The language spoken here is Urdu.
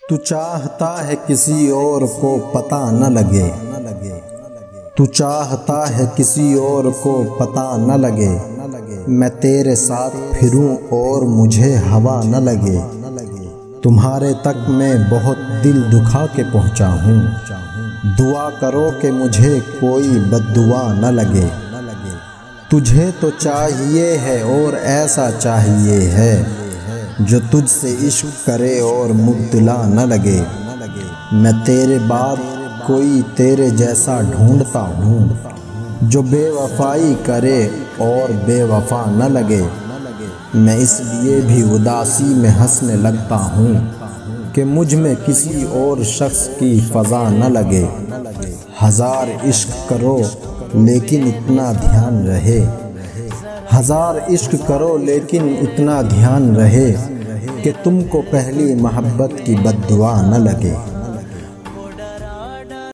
تو چاہتا ہے کسی اور کو پتہ نہ لگے، تو چاہتا ہے کسی اور کو پتہ نہ لگے، میں تیرے ساتھ پھروں اور مجھے ہوا نہ لگے، تمہارے تک میں بہت دل دکھا کے پہنچا ہوں، دعا کرو کہ مجھے کوئی بد دعا نہ لگے، تجھے تو چاہیے ہے اور ایسا چاہیے ہے جو تجھ سے عشق کرے اور مبتلا نہ لگے، میں تیرے بعد کوئی تیرے جیسا ڈھونڈتا ہوں جو بے وفائی کرے اور بے وفا نہ لگے، میں اس لیے بھی اداسی میں ہنسنے لگتا ہوں کہ مجھ میں کسی اور شخص کی فضا نہ لگے، ہزار عشق کرو لیکن اتنا دھیان رہے، ہزار عشق کرو لیکن اتنا دھیان رہے کہ تم کو پہلی محبت کی بد دعا نہ لگے۔